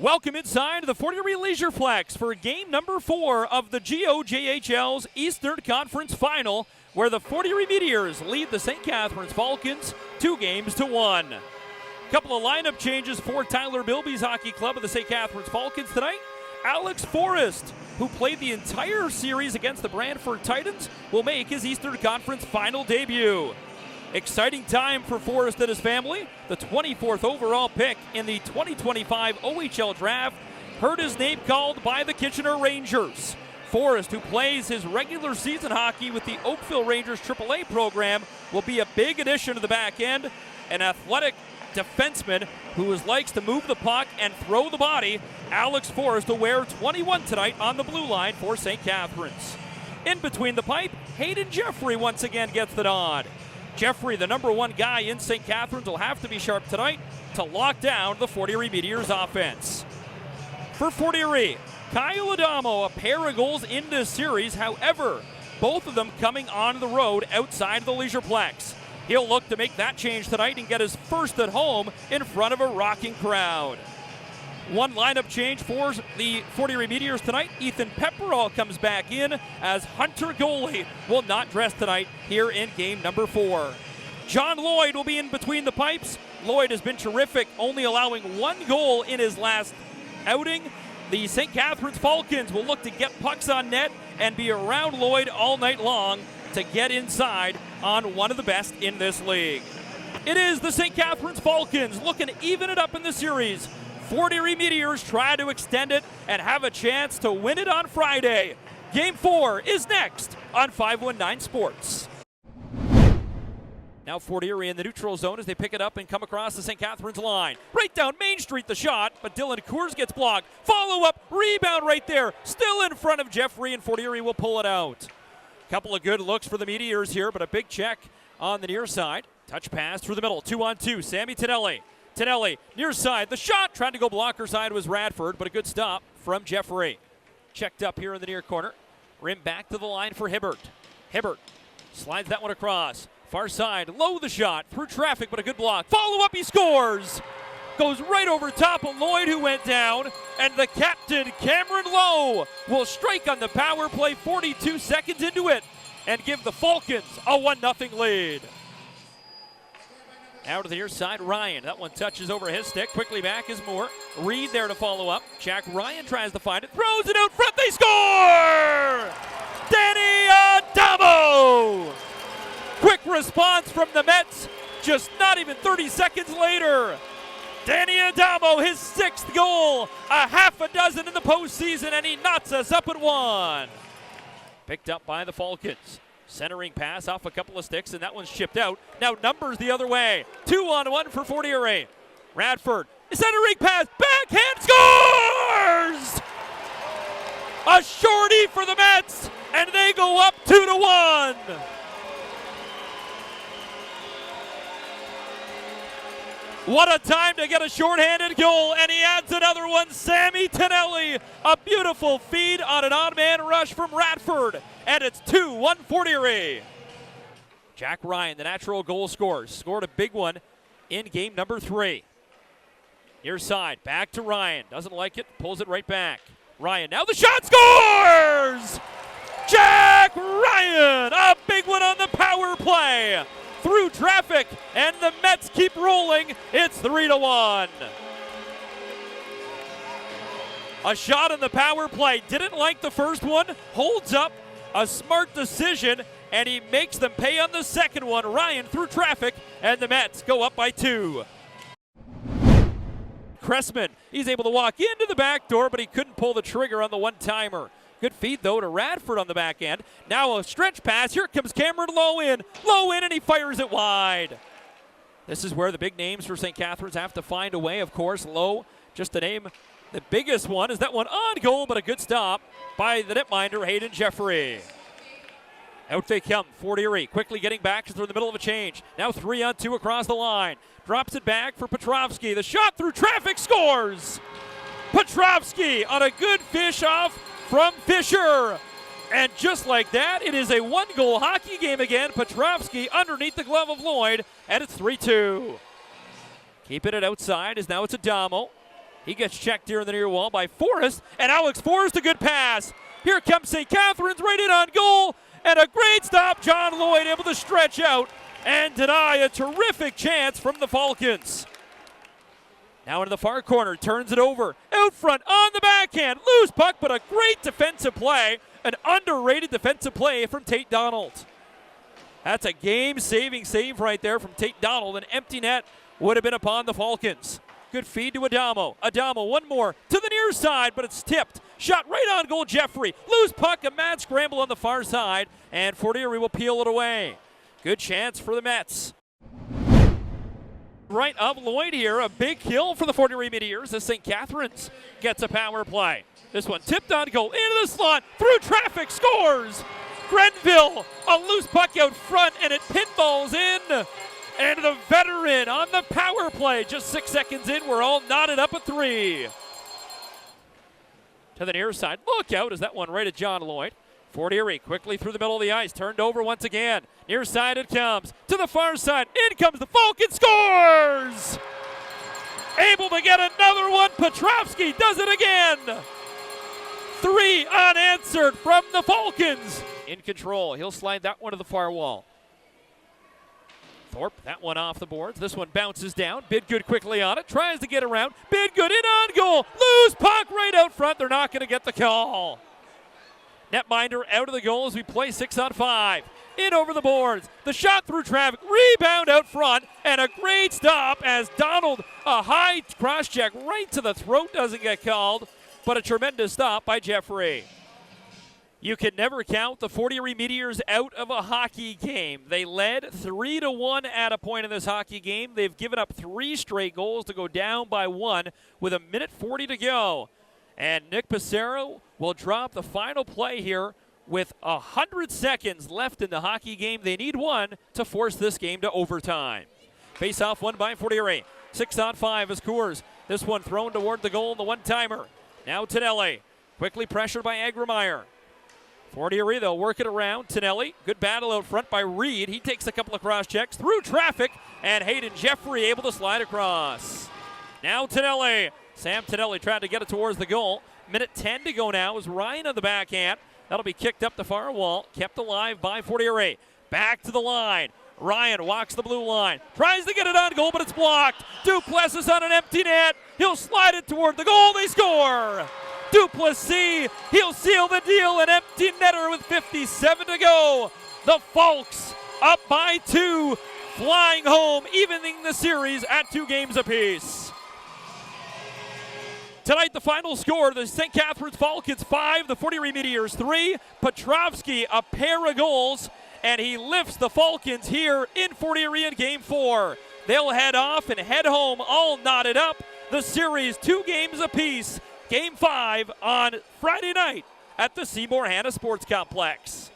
Welcome inside the Fort Erie Leisure Plex for game number 4 of the GOJHL's Eastern Conference Final, where the Fort Erie Meteors lead the St. Catharines Falcons 2-1. Couple of lineup changes for Tyler Bilby's hockey club of the St. Catharines Falcons tonight. Alex Forrest, who played the entire series against the Brantford Titans, will make his Eastern Conference Final debut. Exciting time for Forrest and his family. The 24th overall pick in the 2025 OHL draft heard his name called by the Kitchener Rangers. Forrest, who plays his regular season hockey with the Oakville Rangers AAA program, will be a big addition to the back end. An athletic defenseman who likes to move the puck and throw the body. Alex Forrest will wear 21 tonight on the blue line for St. Catharines. In between the pipe, Hayden Jeffrey once again gets the nod. Jeffrey, the number 1 guy in St. Catharines, will have to be sharp tonight to lock down the Fort Erie Meteors offense. For Fort Erie, Kyle Adamo, a pair of goals in this series. However, both of them coming on the road outside the Leisure Plex. He'll look to make that change tonight and get his first at home in front of a rocking crowd. One lineup change for the Fort Erie Meteors tonight. Ethan Pepperall comes back in as Hunter Goalie will not dress tonight here in game number 4. John Lloyd will be in between the pipes. Lloyd has been terrific, only allowing 1 goal in his last outing. The St. Catharines Falcons will look to get pucks on net and be around Lloyd all night long to get inside on one of the best in this league. It is the St. Catharines Falcons looking to even it up in the series. Fort Erie Meteors try to extend it and have a chance to win it on Friday. Game 4 is next on 519 Sports. Now Fort Erie in the neutral zone as they pick it up and come across the St. Catharines line. Right down Main Street, the shot, but Dylan Coors gets blocked. Follow up, rebound right there. Still in front of Jeffrey, and Fort Erie will pull it out. Couple of good looks for the Meteors here, but a big check on the near side. Touch pass through the middle, 2-on-2, Sammy Tonelli. Tonelli, near side, the shot, trying to go blocker side was Radford, but a good stop from Jeffrey. Checked up here in the near corner. Rim back to the line for Hibbert. Hibbert slides that one across. Far side, low the shot, through traffic, but a good block. Follow up, he scores! Goes right over top of Lloyd, who went down, and the captain, Cameron Lowe, will strike on the power play 42 seconds into it and give the Falcons a 1-0 lead. Now to the near side, Ryan. That one touches over his stick. Quickly back is Moore. Reed there to follow up. Jack Ryan tries to find it. Throws it out front. They score! Danny Adamo! Quick response from the Mets. Just not even 30 seconds later. Danny Adamo, his 6th goal. A half a dozen in the postseason, and he knots us up at 1. Picked up by the Falcons. Centering pass off a couple of sticks, and that one's chipped out. Now numbers the other way. 2-on-1 for Fort Erie. Radford, centering pass, backhand, scores! A shorty for the Mets, and they go up 2-1. What a time to get a shorthanded goal, and he adds another one. Sammy Tonelli, a beautiful feed on an odd man rush from Radford, and it's 2-1 Fort Erie. Jack Ryan, the natural goal scorer, scored a big one in game number 3. Near side, back to Ryan, doesn't like it, pulls it right back. Ryan, now the shot, scores! Jack Ryan, a big one on the power play. Through traffic, and the Mets keep rolling. It's 3-1. A shot on the power play. Didn't like the first one. Holds up. A smart decision, and he makes them pay on the second one. Ryan through traffic, and the Mets go up by 2. Cressman, he's able to walk into the back door, but he couldn't pull the trigger on the one-timer. Good feed, though, to Radford on the back end. Now a stretch pass. Here comes Cameron Lowe in, and he fires it wide. This is where the big names for St. Catharines have to find a way, of course. Lowe, just to name the biggest one, is that one on goal, but a good stop by the netminder, Hayden Jeffrey. Out they come, Fort Erie, quickly getting back through the middle of a change. Now 3-on-2 across the line. Drops it back for Petrovsky. The shot through traffic, scores! Petrovsky on a good fish off from Fisher. And just like that, it is a 1-goal hockey game again. Petrovsky underneath the glove of Lloyd, and it's 3-2. Keeping it outside as now it's Adamo. He gets checked here in the near wall by Forrest, and Alex Forrest, a good pass. Here comes St. Catharines right in on goal, and a great stop. John Lloyd able to stretch out and deny a terrific chance from the Falcons. Now into the far corner, turns it over, out front on the backhand, loose puck, but a great defensive play, an underrated defensive play from Tate Donald. That's a game-saving save right there from Tate Donald. An empty net would have been upon the Falcons. Good feed to Adamo. Adamo, one more to the near side, but it's tipped. Shot right on goal, Jeffrey. Loose puck, a mad scramble on the far side, and Fort Erie will peel it away. Good chance for the Mets. Right of Lloyd here, a big kill for the Fort Erie Meteors as St. Catharines gets a power play. This one tipped on goal, into the slot, through traffic, scores! Grenville, a loose puck out front, and it pinballs in. And the veteran on the power play, just 6 seconds in, we're all knotted up at 3. To the near side, look out, is that one right at John Lloyd. Fort Erie quickly through the middle of the ice, turned over once again. Near side it comes, to the far side, in comes the Falcon, scores! Able to get another one, Petrovsky does it again! 3 unanswered from the Falcons. In control, he'll slide that one to the far wall. Thorpe, that one off the boards. This one bounces down. Bidgood quickly on it, tries to get around. Bidgood in on goal, loose puck right out front. They're not going to get the call. Netminder out of the goal as we play 6-on-5. In over the boards, the shot through traffic, rebound out front, and a great stop as Donald, a high cross check right to the throat, doesn't get called, but a tremendous stop by Jeffrey. You can never count the Fort Erie Meteors out of a hockey game. They led 3-1 at a point in this hockey game. They've given up 3 straight goals to go down by 1 with 1:40 to go. And Nick Passero will drop the final play here with 100 seconds left in the hockey game. They need 1 to force this game to overtime. Face-off won by Fort Erie. 6-on-5 is Coors. This one thrown toward the goal, the one-timer. Now Tonelli, quickly pressured by Agremeyer. Fort Erie, they'll work it around. Tonelli, good battle out front by Reed. He takes a couple of cross checks through traffic, and Hayden Jeffrey able to slide across. Now Tonelli. Sam Tonelli trying to get it towards the goal. 1:10 to go now is Ryan on the backhand. That'll be kicked up the far wall, kept alive by Fort Erie. Back to the line. Ryan walks the blue line, tries to get it on goal, but it's blocked. Duplessis on an empty net. He'll slide it toward the goal. They score. Duplessis, he'll seal the deal, an empty netter with 57 to go. The Falcons up by 2, flying home, evening the series at 2 games apiece. Tonight, the final score, the St. Catharines Falcons 5, the Fort Erie Meteors 3. Petrovsky, a pair of goals, and he lifts the Falcons here in Fort Erie in Game 4. They'll head off and head home all knotted up. The series 2 games apiece. Game 5 on Friday night at the Seymour Hanna Sports Complex.